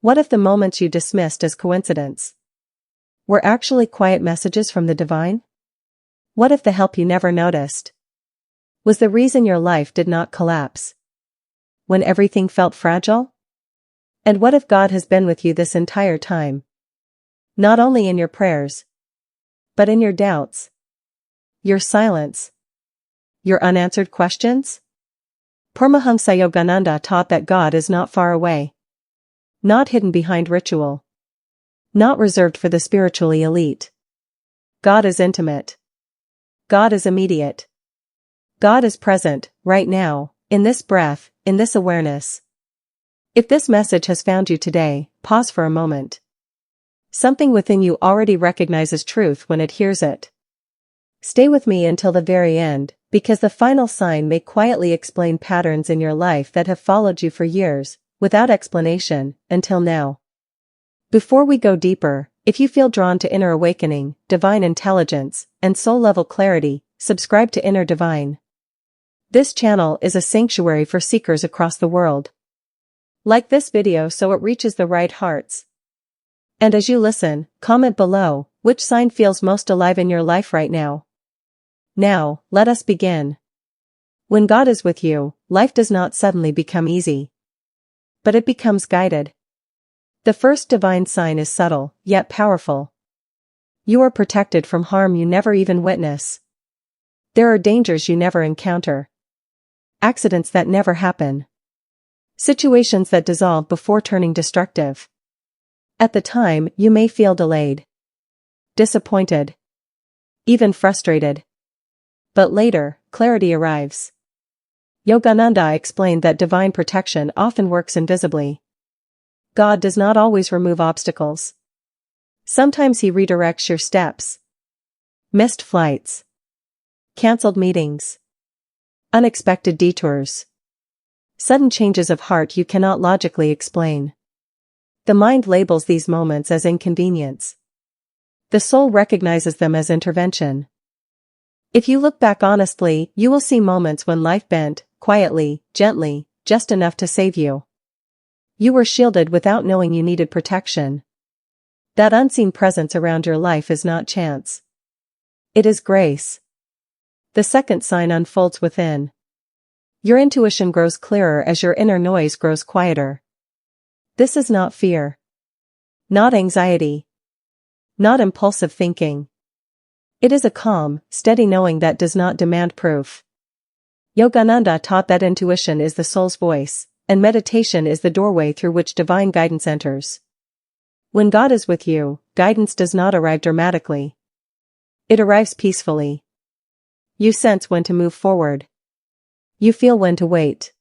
What if the moments you dismissed as coincidence were actually quiet messages from the divine? What if the help you never noticed was the reason your life did not collapse when everything felt fragile? And what if God has been with you this entire time? Not only in your prayers, but in your doubts, your silence, your unanswered questions? Paramahamsa Yogananda taught that God is not far away, not hidden behind ritual, not reserved for the spiritually elite. God is intimate. God is immediate. God is present, right now, in this breath, in this awareness. If this message has found you today, pause for a moment. Something within you already recognizes truth when it hears it. Stay with me until the very end, because the final sign may quietly explain patterns in your life that have followed you for years, without explanation, until now. Before we go deeper, if you feel drawn to inner awakening, divine intelligence, and soul-level clarity, subscribe to Inner Divine. This channel is a sanctuary for seekers across the world. Like this video so it reaches the right hearts. And as you listen, comment below, which sign feels most alive in your life right now. Now, let us begin. When God is with you, life does not suddenly become easy, but it becomes guided. The first divine sign is subtle, yet powerful. You are protected from harm you never even witness. There are dangers you never encounter. Accidents that never happen. Situations that dissolve before turning destructive. At the time, you may feel delayed, disappointed, even frustrated. But later, clarity arrives. Yogananda explained that divine protection often works invisibly. God does not always remove obstacles. Sometimes He redirects your steps. Missed flights, canceled meetings, unexpected detours, sudden changes of heart you cannot logically explain. The mind labels these moments as inconvenience. The soul recognizes them as intervention. If you look back honestly, you will see moments when life bent, quietly, gently, just enough to save you. You were shielded without knowing you needed protection. That unseen presence around your life is not chance. It is grace. The second sign unfolds within. Your intuition grows clearer as your inner noise grows quieter. This is not fear. Not anxiety. Not impulsive thinking. It is a calm, steady knowing that does not demand proof. Yogananda taught that intuition is the soul's voice, and meditation is the doorway through which divine guidance enters. When God is with you, guidance does not arrive dramatically. It arrives peacefully. You sense when to move forward. You feel when to wait.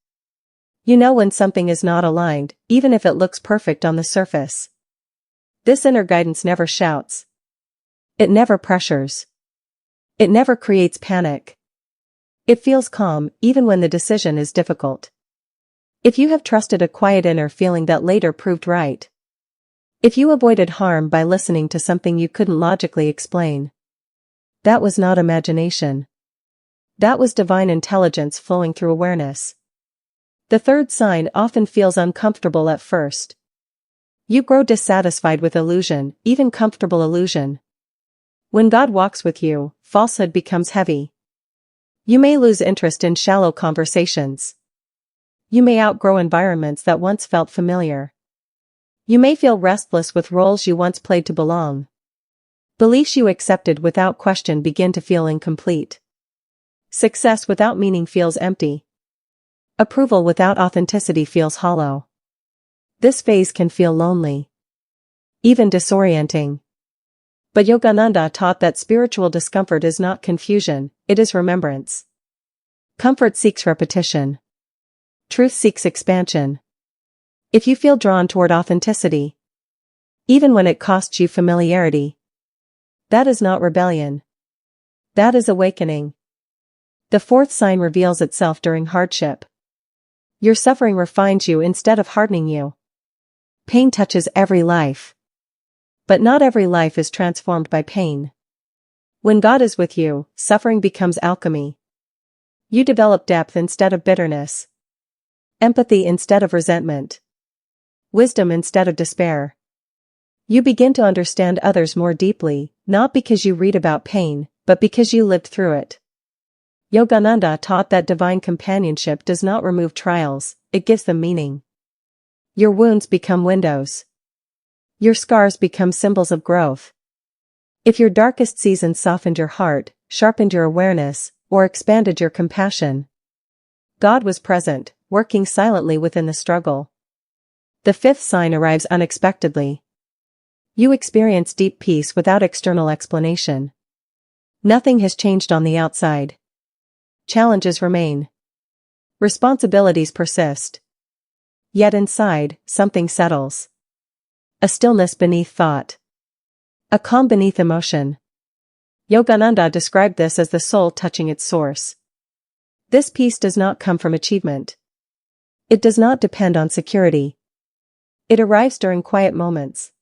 You know when something is not aligned, even if it looks perfect on the surface. This inner guidance never shouts. It never pressures. It never creates panic. It feels calm, even when the decision is difficult. If you have trusted a quiet inner feeling that later proved right. If you avoided harm by listening to something you couldn't logically explain. That was not imagination. That was divine intelligence flowing through awareness. The third sign often feels uncomfortable at first. You grow dissatisfied with illusion, even comfortable illusion. When God walks with you, falsehood becomes heavy. You may lose interest in shallow conversations. You may outgrow environments that once felt familiar. You may feel restless with roles you once played to belong. Beliefs you accepted without question begin to feel incomplete. Success without meaning feels empty. Approval without authenticity feels hollow. This phase can feel lonely, even disorienting. But Yogananda taught that spiritual discomfort is not confusion, it is remembrance. Comfort seeks repetition. Truth seeks expansion. If you feel drawn toward authenticity, even when it costs you familiarity, that is not rebellion. That is awakening. The fourth sign reveals itself during hardship. Your suffering refines you instead of hardening you. Pain touches every life. But not every life is transformed by pain. When God is with you, suffering becomes alchemy. You develop depth instead of bitterness. Empathy instead of resentment. wisdom instead of despair. You begin to understand others more deeply, not because you read about pain, but because you lived through it. Yogananda taught that divine companionship does not remove trials, it gives them meaning. Your wounds become windows. Your scars become symbols of growth. If your darkest season softened your heart, sharpened your awareness, or expanded your compassion, God was present, working silently within the struggle. The fifth sign arrives unexpectedly. You experience deep peace without external explanation. Nothing has changed on the outside. Challenges remain. Responsibilities persist. Yet inside, something settles. A stillness beneath thought. A calm beneath emotion. Yogananda described this as the soul touching its source. This peace does not come from achievement. It does not depend on security. It arrives during quiet moments.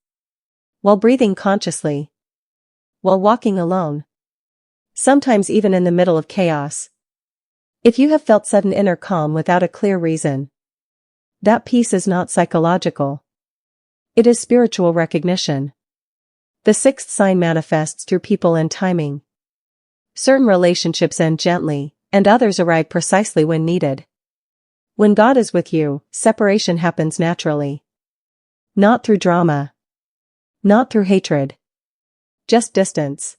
While breathing consciously. While walking alone. Sometimes even in the middle of chaos. If you have felt sudden inner calm without a clear reason, that peace is not psychological. It is spiritual recognition. The sixth sign manifests through people and timing. Certain relationships end gently, and others arrive precisely when needed. When God is with you, separation happens naturally. Not through drama. Not through hatred. Just distance.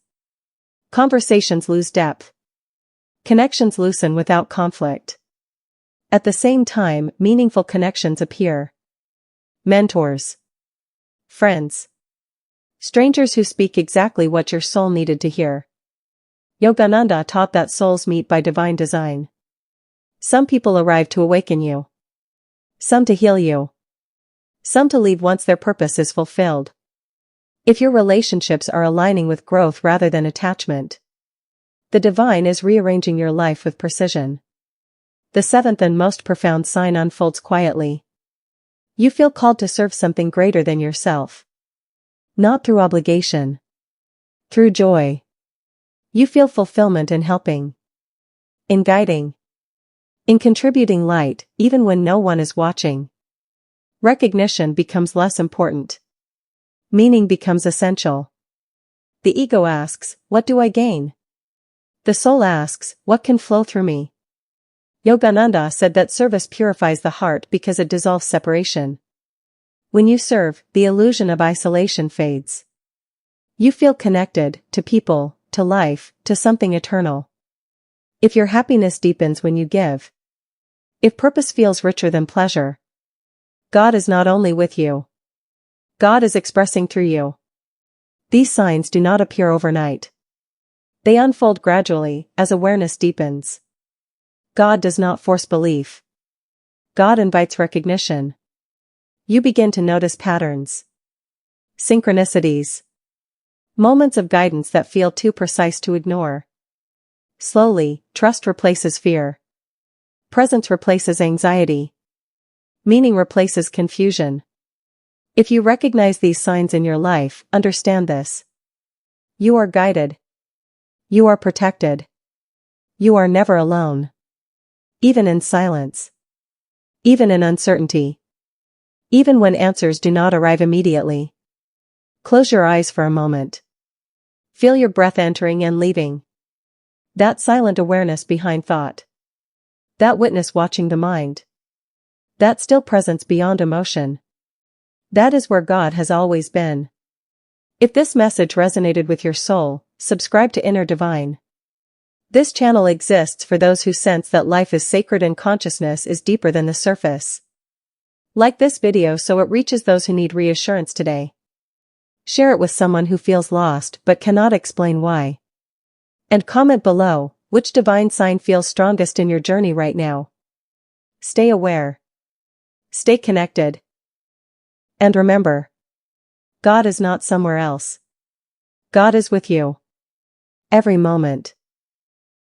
Conversations lose depth. Connections loosen without conflict. At the same time, meaningful connections appear. Mentors. Friends. Strangers who speak exactly what your soul needed to hear. Yogananda taught that souls meet by divine design. Some people arrive to awaken you. Some to heal you. Some to leave once their purpose is fulfilled. If your relationships are aligning with growth rather than attachment, the divine is rearranging your life with precision. The seventh and most profound sign unfolds quietly. You feel called to serve something greater than yourself. Not through obligation. Through joy. You feel fulfillment in helping. In guiding. In contributing light, even when no one is watching. Recognition becomes less important. Meaning becomes essential. The ego asks, what do I gain? The soul asks, what can flow through me? Yogananda said that service purifies the heart because it dissolves separation. When you serve, the illusion of isolation fades. You feel connected, to people, to life, to something eternal. If your happiness deepens when you give. If purpose feels richer than pleasure. God is not only with you. God is expressing through you. These signs do not appear overnight. They unfold gradually, as awareness deepens. God does not force belief. God invites recognition. You begin to notice patterns. Synchronicities. Moments of guidance that feel too precise to ignore. Slowly, trust replaces fear. Presence replaces anxiety. Meaning replaces confusion. If you recognize these signs in your life, understand this. You are guided. You are protected. You are never alone. Even in silence. Even in uncertainty. Even when answers do not arrive immediately. Close your eyes for a moment. Feel your breath entering and leaving. That silent awareness behind thought. That witness watching the mind. That still presence beyond emotion. That is where God has always been. If this message resonated with your soul, subscribe to Inner Divine. This channel exists for those who sense that life is sacred and consciousness is deeper than the surface. Like this video so it reaches those who need reassurance today. Share it with someone who feels lost but cannot explain why. And comment below, which divine sign feels strongest in your journey right now. Stay aware. Stay connected. And remember, God is not somewhere else. God is with you. Every moment.